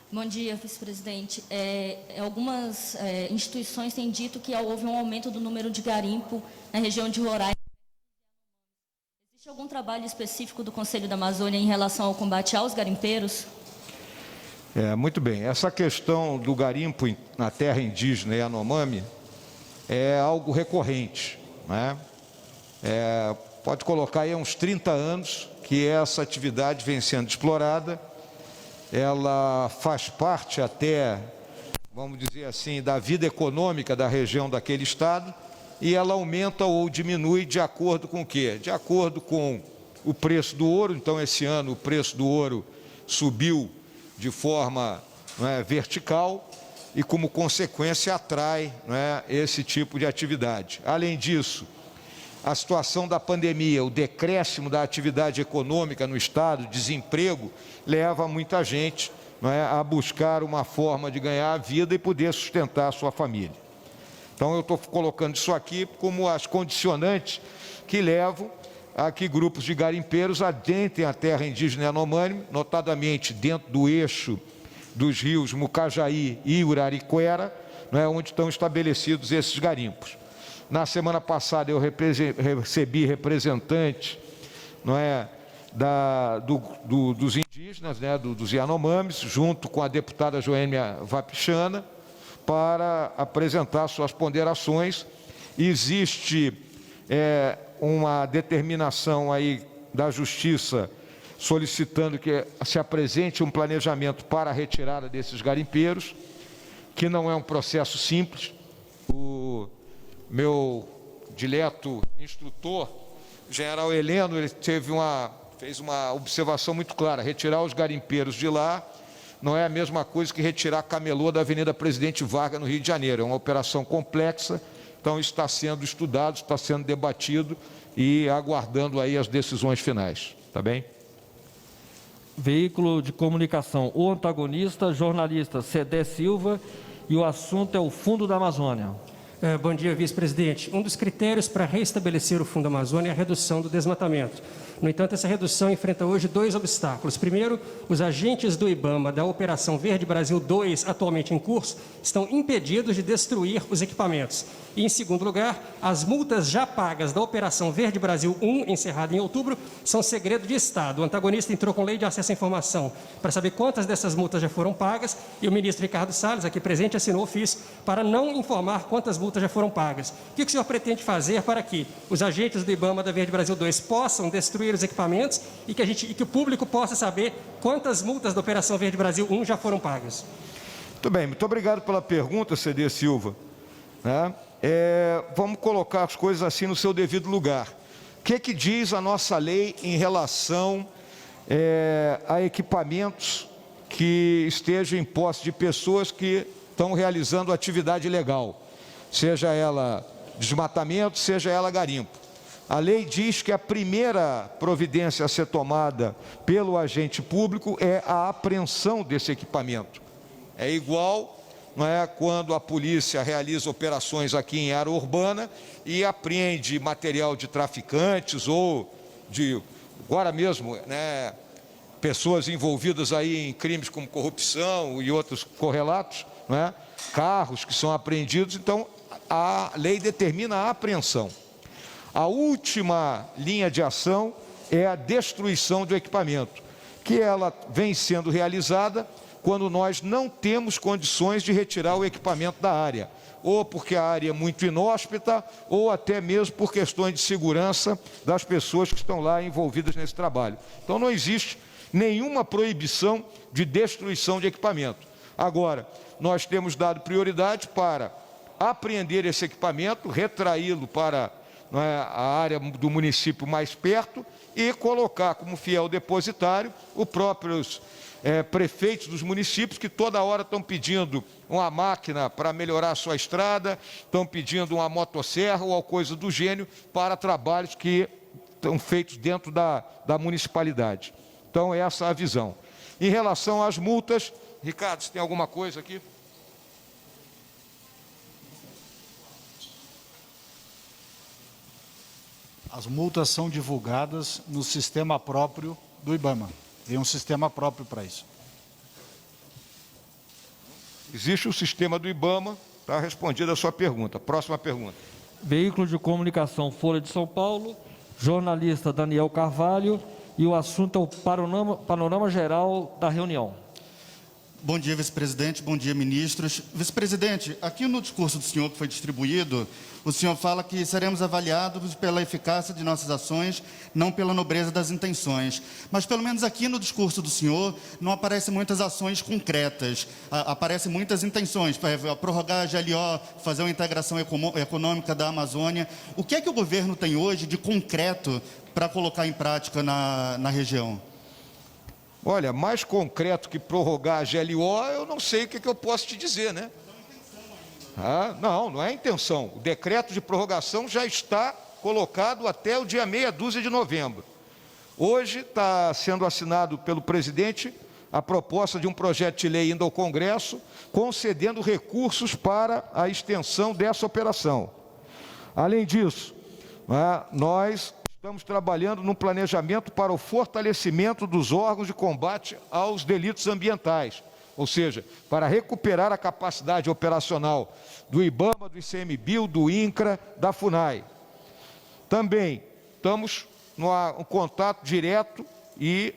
Bom dia, vice-presidente. Algumas instituições têm dito que houve um aumento do número de garimpo na região de Roraima. Existe algum trabalho específico do Conselho da Amazônia em relação ao combate aos garimpeiros? Muito bem. Essa questão do garimpo na terra indígena Yanomami é algo recorrente, né? Pode colocar aí uns 30 anos que essa atividade vem sendo explorada. Ela faz parte até, vamos dizer assim, da vida econômica da região daquele estado, e ela aumenta ou diminui de acordo com o quê? De acordo com o preço do ouro. Então, esse ano o preço do ouro subiu de forma vertical e, como consequência, atrai esse tipo de atividade. Além disso, a situação da pandemia, o decréscimo da atividade econômica no estado, desemprego, leva muita gente a buscar uma forma de ganhar a vida e poder sustentar a sua família. Então, eu estou colocando isso aqui como as condicionantes que levam a que grupos de garimpeiros adentrem a terra indígena Yanomami, notadamente dentro do eixo dos rios Mucajaí e Uraricuera, onde estão estabelecidos esses garimpos. Na semana passada eu recebi representantes dos indígenas, dos Yanomamis, junto com a deputada Joênia Wapichana, para apresentar suas ponderações. Existe uma determinação aí da Justiça solicitando que se apresente um planejamento para a retirada desses garimpeiros, que não é um processo simples. O meu dileto instrutor, general Heleno, ele fez uma observação muito clara: retirar os garimpeiros de lá não é a mesma coisa que retirar camelô da Avenida Presidente Vargas, no Rio de Janeiro. É uma operação complexa, então está sendo estudado, está sendo debatido e aguardando aí as decisões finais. Tá bem? Veículo de comunicação, o antagonista, jornalista Cedé Silva, e o assunto é o Fundo da Amazônia. Bom dia, vice-presidente. Um dos critérios para restabelecer o Fundo Amazônia é a redução do desmatamento. No entanto, essa redução enfrenta hoje dois obstáculos. Primeiro, os agentes do IBAMA da Operação Verde Brasil 2, atualmente em curso, estão impedidos de destruir os equipamentos. E, em segundo lugar, as multas já pagas da Operação Verde Brasil 1, encerrada em outubro, são segredo de Estado. O antagonista entrou com lei de acesso à informação para saber quantas dessas multas já foram pagas, e o ministro Ricardo Salles, aqui presente, assinou ofício para não informar quantas multas já foram pagas. O que o senhor pretende fazer para que os agentes do IBAMA da Verde Brasil 2 possam destruir os equipamentos e que o público possa saber quantas multas da Operação Verde Brasil 1 já foram pagas? Muito bem, muito obrigado pela pergunta, Cedê Silva. Vamos colocar as coisas assim no seu devido lugar. O que diz a nossa lei em relação a equipamentos que estejam em posse de pessoas que estão realizando atividade ilegal, seja ela desmatamento, seja ela garimpo? A lei diz que a primeira providência a ser tomada pelo agente público é a apreensão desse equipamento. É igual quando a polícia realiza operações aqui em área urbana e apreende material de traficantes ou agora mesmo, pessoas envolvidas aí em crimes como corrupção e outros correlatos, carros que são apreendidos. Então, a lei determina a apreensão. A última linha de ação é a destruição do equipamento, que ela vem sendo realizada quando nós não temos condições de retirar o equipamento da área, ou porque a área é muito inóspita, ou até mesmo por questões de segurança das pessoas que estão lá envolvidas nesse trabalho. Então, não existe nenhuma proibição de destruição de equipamento. Agora, nós temos dado prioridade para apreender esse equipamento, retraí-lo para a área do município mais perto e colocar como fiel depositário os próprios prefeitos dos municípios, que toda hora estão pedindo uma máquina para melhorar a sua estrada, estão pedindo uma motosserra ou coisa do gênero para trabalhos que estão feitos dentro da municipalidade. Então, essa é a visão. Em relação às multas, Ricardo, você tem alguma coisa aqui? As multas são divulgadas no sistema próprio do IBAMA. Tem um sistema próprio para isso. Existe o sistema do IBAMA, está respondida a sua pergunta. Próxima pergunta. Veículo de comunicação Folha de São Paulo, jornalista Daniel Carvalho, e o assunto é o panorama geral da reunião. Bom dia, vice-presidente. Bom dia, ministros. Vice-presidente, aqui no discurso do senhor que foi distribuído, o senhor fala que seremos avaliados pela eficácia de nossas ações, não pela nobreza das intenções. Mas, pelo menos aqui no discurso do senhor, não aparecem muitas ações concretas. Aparecem muitas intenções, para prorrogar a GLO, fazer uma integração econômica da Amazônia. O que é que o governo tem hoje de concreto para colocar em prática na região? Olha, mais concreto que prorrogar a GLO, eu não sei o que eu posso te dizer, né? Não é intenção. O decreto de prorrogação já está colocado até o dia meia dúzia de novembro. Hoje está sendo assinado pelo presidente a proposta de um projeto de lei indo ao Congresso, concedendo recursos para a extensão dessa operação. Além disso, nós estamos trabalhando no planejamento para o fortalecimento dos órgãos de combate aos delitos ambientais, ou seja, para recuperar a capacidade operacional do IBAMA, do ICMBio, do INCRA, da FUNAI. Também estamos no contato direto e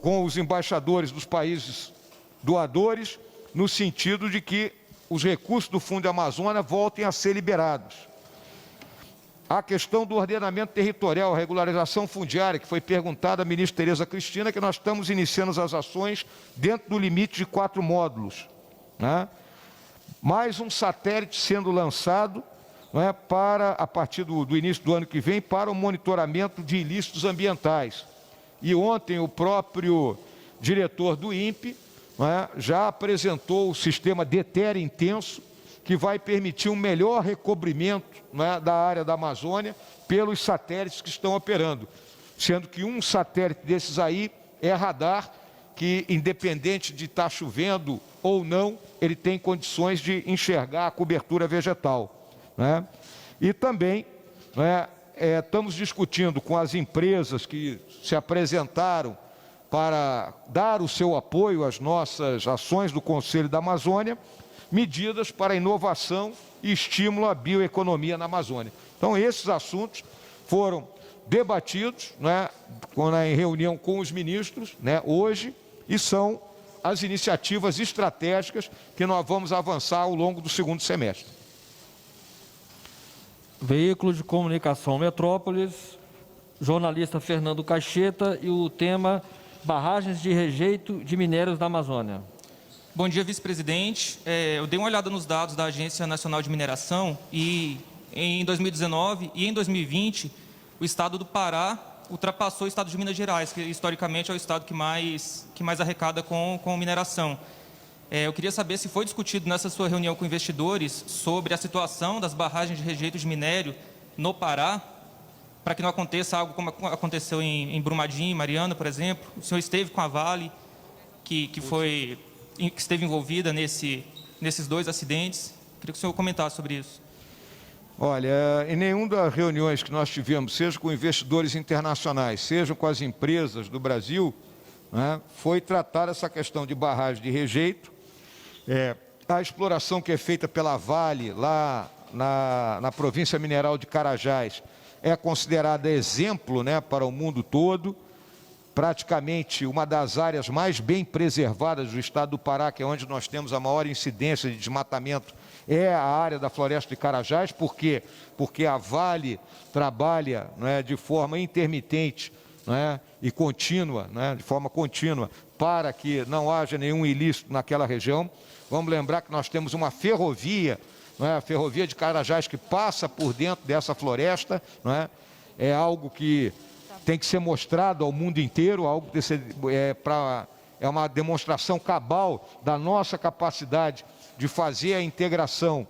com os embaixadores dos países doadores, no sentido de que os recursos do Fundo Amazônia voltem a ser liberados. A questão do ordenamento territorial, a regularização fundiária, que foi perguntada à ministra Tereza Cristina, que nós estamos iniciando as ações dentro do limite de 4 módulos. Mais um satélite sendo lançado para, a partir do início do ano que vem, para o monitoramento de ilícitos ambientais. E ontem o próprio diretor do INPE já apresentou o sistema DETER intenso, que vai permitir um melhor recobrimento da área da Amazônia pelos satélites que estão operando, sendo que um satélite desses aí é radar, que independente de estar chovendo ou não, ele tem condições de enxergar a cobertura vegetal. E também estamos discutindo com as empresas que se apresentaram para dar o seu apoio às nossas ações do Conselho da Amazônia, medidas para inovação e estímulo à bioeconomia na Amazônia. Então, esses assuntos foram debatidos em reunião com os ministros hoje, e são as iniciativas estratégicas que nós vamos avançar ao longo do segundo semestre. Veículo de comunicação Metrópolis, jornalista Fernando Caixeta, e o tema barragens de rejeito de minérios da Amazônia. Bom dia, vice-presidente. Eu dei uma olhada nos dados da Agência Nacional de Mineração e em 2019 e em 2020 o estado do Pará ultrapassou o estado de Minas Gerais, que historicamente é o estado que mais arrecada com mineração. Eu queria saber se foi discutido nessa sua reunião com investidores sobre a situação das barragens de rejeito de minério no Pará, para que não aconteça algo como aconteceu em Brumadinho, Mariana, por exemplo. O senhor esteve com a Vale, que esteve envolvida nesses 2 acidentes. Queria que o senhor comentasse sobre isso. Olha, em nenhuma das reuniões que nós tivemos, seja com investidores internacionais, seja com as empresas do Brasil, foi tratar essa questão de barragem de rejeito. A exploração que é feita pela Vale, lá na província mineral de Carajás, é considerada exemplo para o mundo todo. Praticamente uma das áreas mais bem preservadas do estado do Pará, que é onde nós temos a maior incidência de desmatamento, é a área da floresta de Carajás. Por quê? Porque a Vale trabalha de forma intermitente e contínua, de forma contínua, para que não haja nenhum ilícito naquela região. Vamos lembrar que nós temos uma ferrovia, a ferrovia de Carajás, que passa por dentro dessa floresta. É algo que tem que ser mostrado ao mundo inteiro, algo que é uma demonstração cabal da nossa capacidade de fazer a integração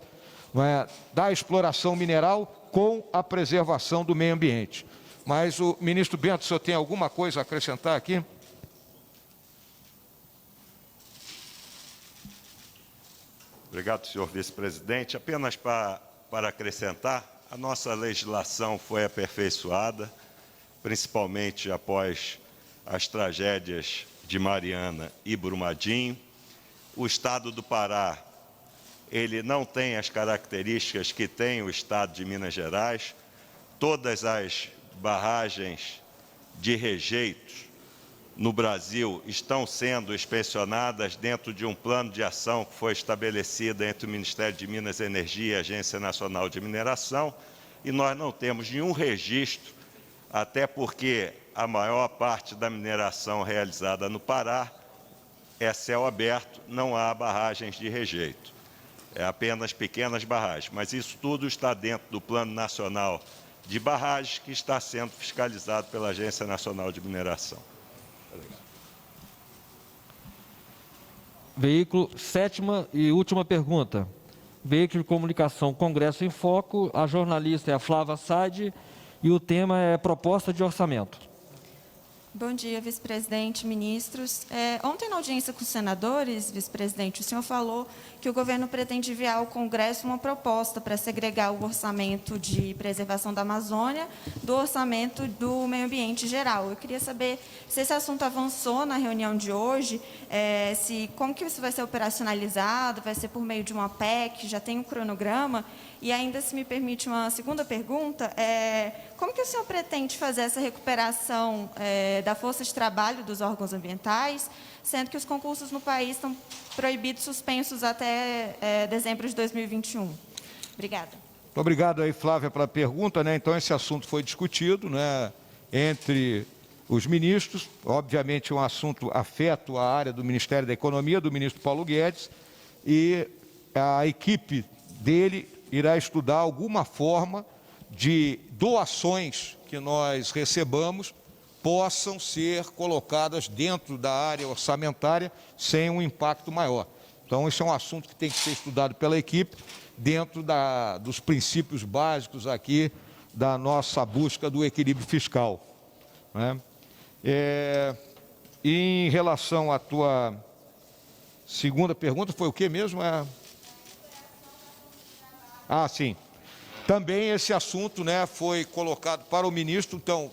da exploração mineral com a preservação do meio ambiente. Mas o ministro Bento, o senhor tem alguma coisa a acrescentar aqui? Obrigado, senhor vice-presidente. Apenas para acrescentar, a nossa legislação foi aperfeiçoada, principalmente após as tragédias de Mariana e Brumadinho. o estado do Pará, ele não tem as características que tem o estado de Minas Gerais. Todas as barragens de rejeitos no Brasil estão sendo inspecionadas dentro de um plano de ação que foi estabelecido entre o Ministério de Minas e Energia e a Agência Nacional de Mineração, e nós não temos nenhum registro, até porque a maior parte da mineração realizada no Pará é céu aberto, não há barragens de rejeito. É apenas pequenas barragens, mas isso tudo está dentro do Plano Nacional de Barragens, que está sendo fiscalizado pela Agência Nacional de Mineração. Veículo, sétima e última pergunta. Veículo de comunicação Congresso em Foco, a jornalista é a Flávia Said e o tema é proposta de orçamento. Bom dia, vice-presidente, ministros. Ontem, na audiência com os senadores, vice-presidente, o senhor falou que o governo pretende enviar ao Congresso uma proposta para segregar o orçamento de preservação da Amazônia do orçamento do meio ambiente geral. Eu queria saber se esse assunto avançou na reunião de hoje, como que isso vai ser operacionalizado, vai ser por meio de uma PEC, já tem um cronograma? E ainda, se me permite uma segunda pergunta, como que o senhor pretende fazer essa recuperação da força de trabalho dos órgãos ambientais, sendo que os concursos no país estão proibidos, suspensos até dezembro de 2021? Obrigada. Muito obrigado aí, Flávia, pela pergunta, né? Então, esse assunto foi discutido, né, entre os ministros. Obviamente, um assunto afeto à área do Ministério da Economia, do ministro Paulo Guedes, e a equipe dele irá estudar alguma forma de doações que nós recebamos possam ser colocadas dentro da área orçamentária sem um impacto maior. Então, esse é um assunto que tem que ser estudado pela equipe dentro dos princípios básicos aqui da nossa busca do equilíbrio fiscal, né? E em relação à tua segunda pergunta, foi o que mesmo? Sim. Também esse assunto, né, foi colocado para o ministro. Então,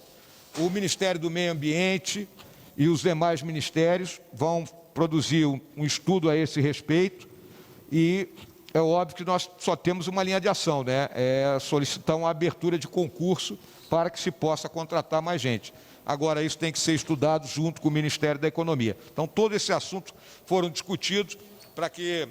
o Ministério do Meio Ambiente e os demais ministérios vão produzir um estudo a esse respeito, e é óbvio que nós só temos uma linha de ação, né? Solicitar uma abertura de concurso para que se possa contratar mais gente. Agora, isso tem que ser estudado junto com o Ministério da Economia. Então, todo esse assunto foram discutidos para que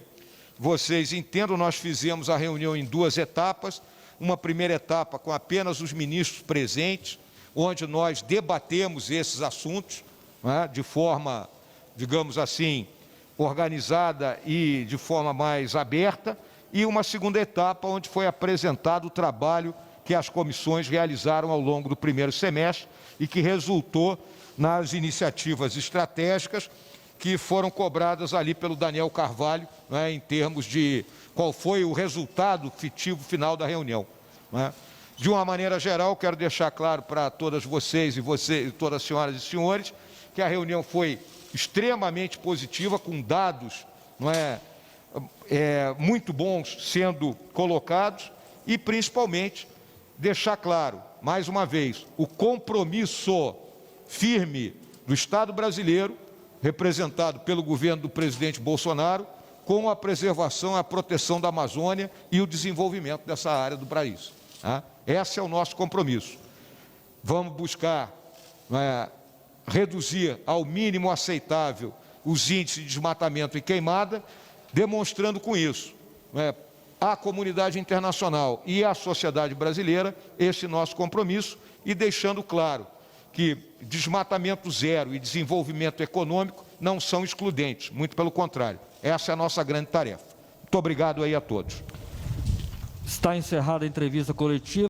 vocês entendam. Nós fizemos a reunião em duas etapas. Uma primeira etapa com apenas os ministros presentes, onde nós debatemos esses assuntos, né, de forma, digamos assim, organizada e de forma mais aberta, e uma segunda etapa onde foi apresentado o trabalho que as comissões realizaram ao longo do primeiro semestre e que resultou nas iniciativas estratégicas que foram cobradas ali pelo Daniel Carvalho, né, em termos de qual foi o resultado fictivo final da reunião, né? De uma maneira geral, quero deixar claro para todas vocês e todas as senhoras e senhores, que a reunião foi extremamente positiva, com dados, não muito bons sendo colocados, e principalmente deixar claro, mais uma vez, o compromisso firme do Estado brasileiro, representado pelo governo do presidente Bolsonaro, com a preservação e a proteção da Amazônia e o desenvolvimento dessa área do país, tá? Esse é o nosso compromisso. Vamos buscar reduzir ao mínimo aceitável os índices de desmatamento e queimada, demonstrando com isso à comunidade internacional e à sociedade brasileira esse nosso compromisso, e deixando claro que desmatamento zero e desenvolvimento econômico não são excludentes, muito pelo contrário. Essa é a nossa grande tarefa. Muito obrigado aí a todos. Está encerrada a entrevista coletiva.